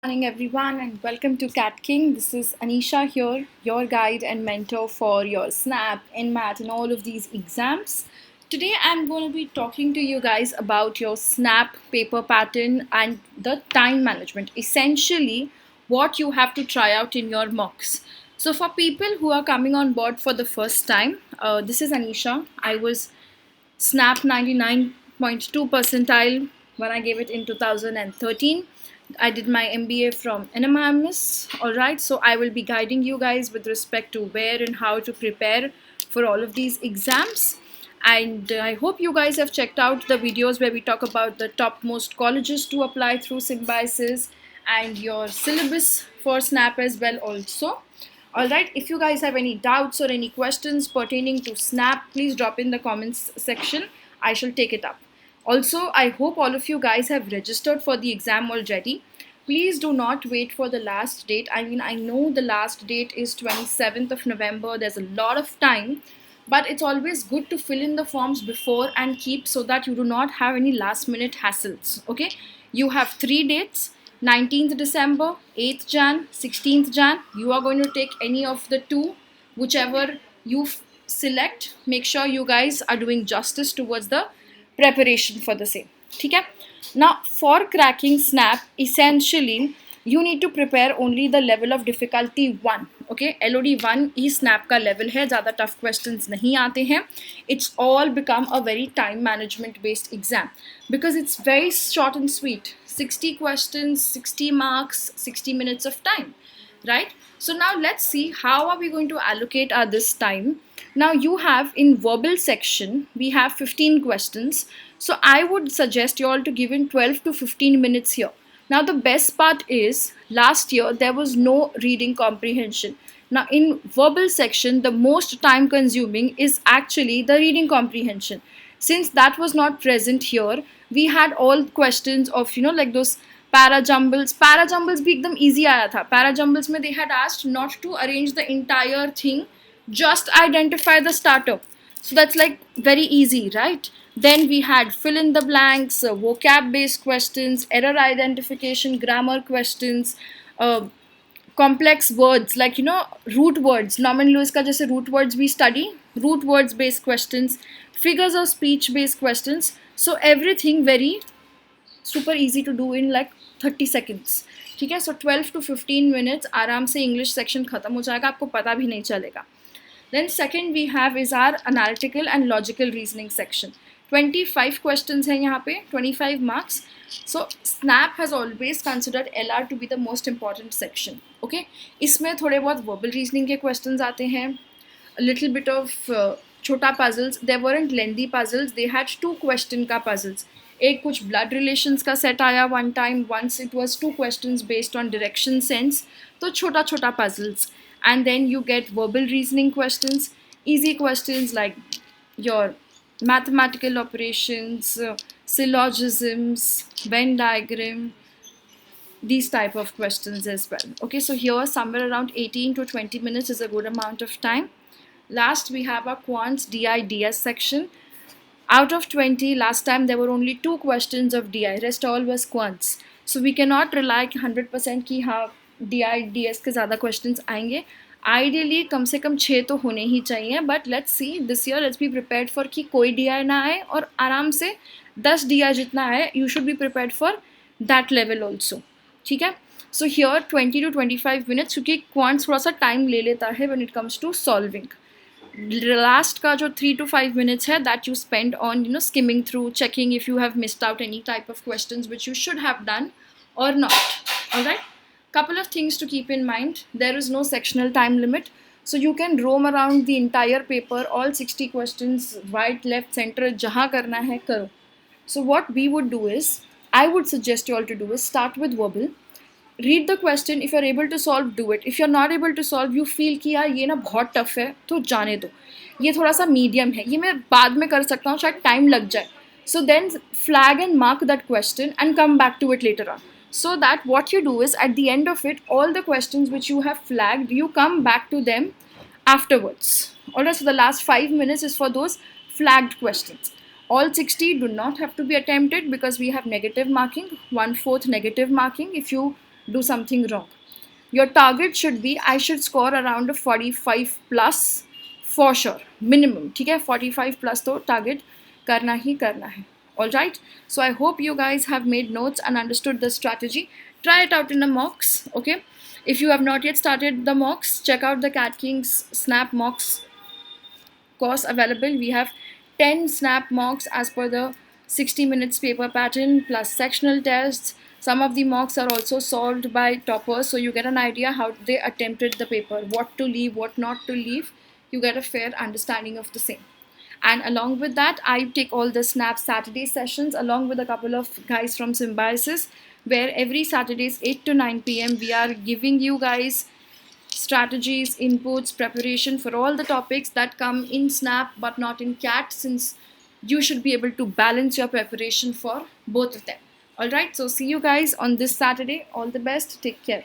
Morning, everyone, and welcome to Cat King. This is Anisha here, your guide and mentor for your SNAP, NMAT, and all of these exams. Today, I'm going to be talking to you guys about your SNAP paper pattern and the time management. Essentially, what you have to try out in your mocks. So, for people who are coming on board for the first time, this is Anisha. I was SNAP 99.2 percentile when I gave it in 2013. I did my MBA from NMIMS. Alright, so I will be guiding you guys with respect to where and how to prepare for all of these exams. And I hope you guys have checked out the videos where we talk about the topmost colleges to apply through Symbiosis and your syllabus for SNAP as well also. Alright, if you guys have any doubts or any questions pertaining to SNAP, please drop in the comments section. I shall take it up. Also, I hope all of you guys have registered for the exam already. Please do not wait for the last date. I mean, I know the last date is 27th of November. There's a lot of time, but it's always good to fill in the forms before and keep so that you do not have any last minute hassles. Okay, you have 3 dates: 19th December, 8th Jan, 16th Jan. You are going to take any of the two, whichever you select. Make sure you guys are doing justice towards the preparation for the same. Okay? Now, for cracking SNAP, essentially, you need to prepare only the level of difficulty 1. Okay, LOD 1 he SNAP का level है, ज़्यादा tough questions नहीं आते हैं. It's all become a very time management based exam because it's very short and sweet. 60 questions, 60 marks, 60 minutes of time, right? So now let's see how are we going to allocate our this time. Now you have in verbal section, we have 15 questions. So I would suggest you all to give in 12 to 15 minutes here. Now the best part is last year there was no reading comprehension. Now in verbal section, the most time consuming is actually the reading comprehension. Since that was not present here, we had all questions of like those para jumbles भी एकदम easy आया था. Para jumbles में they had asked not to arrange the entire thing, just identify the starter. So that's like very easy, right? Then we had fill in the blanks, vocab based questions, error identification, grammar questions, complex words like root words. Norman Lewis का जैसे root words we study, root words based questions, figures of speech based questions. So everything very super easy to do in like 30 seconds. ठीक है, so 12 to 15 minutes आराम से English section खत्म हो जाएगा, आपको पता भी नहीं चलेगा. Then second we have is our analytical and logical reasoning section. 25 questions हैं यहाँ पे, 25 marks. So SNAP has always considered LR to be the most important section. Okay, इसमें थोड़े बहुत verbal reasoning के questions आते हैं, a little bit of छोटा puzzles. There weren't lengthy puzzles, they had 2 question का puzzles. एक कुछ blood relations का set आया one time, once it was 2 questions based on direction sense, तो छोटा छोटा puzzles. And then you get verbal reasoning questions, easy questions like your mathematical operations, syllogisms, Venn diagram, these type of questions as well. Okay, so here somewhere around 18 to 20 minutes is a good amount of time. Last we have our quants DI DS section. Out of 20, last time there were only 2 questions of DI, rest all was quants. So we cannot rely 100% कि हाँ DI DS के ज़्यादा questions आएंगे. Ideally कम से कम 6 तो होने ही चाहिए, but let's see this year, let's be prepared for कि कोई DI ना आए और आराम से 10 DI जितना आए, you should be prepared for that level also. ठीक है, so here 20 to 25 minutes क्योंकि quants थोड़ा सा time ले लेता है when it comes to solving. Last का जो 3 to 5 minutes है, that you spend on skimming through, checking if you have missed out any type of questions which you should have done or not. Alright, couple of things to keep in mind. There is no sectional time limit, so you can roam around the entire paper, all 60 questions, right, left, center, जहाँ करना है करो. So what we would do is, I would suggest you all to do is start with verbal. Read the question, if you're able to solve, do it. If you're not able to solve, you feel कि यार ये ना बहुत tough है, तो जाने दो. ये थोड़ा सा medium है, ये मैं बाद में कर सकता हूँ, शायद time लग जाए. So then flag and mark that question and come back to it later on. So that what you do is at the end of it, all the questions which you have flagged, you come back to them afterwards. Alright, so the last 5 minutes is for those flagged questions. All 60 do not have to be attempted because we have negative marking, 1/4 negative marking if you do something wrong. Your target should be, I should score around a 45 plus for sure, minimum. ठीक है, 45 plus तो target करना ही करना है. All right. So I hope you guys have made notes and understood the strategy. Try it out in the mocks. Okay. If you have not yet started the mocks, check out the Cat King's Snap mocks course available. We have 10 snap mocks as per the 60 minutes paper pattern plus sectional tests. Some of the mocks are also solved by toppers, so you get an idea how they attempted the paper, what to leave, what not to leave. You get a fair understanding of the same. And along with that, I take all the Snap Saturday sessions along with a couple of guys from Symbiosis, where every Saturdays 8 to 9 p.m. we are giving you guys strategies, inputs, preparation for all the topics that come in Snap but not in CAT, since you should be able to balance your preparation for both of them. Alright, so see you guys on this Saturday. All the best. Take care.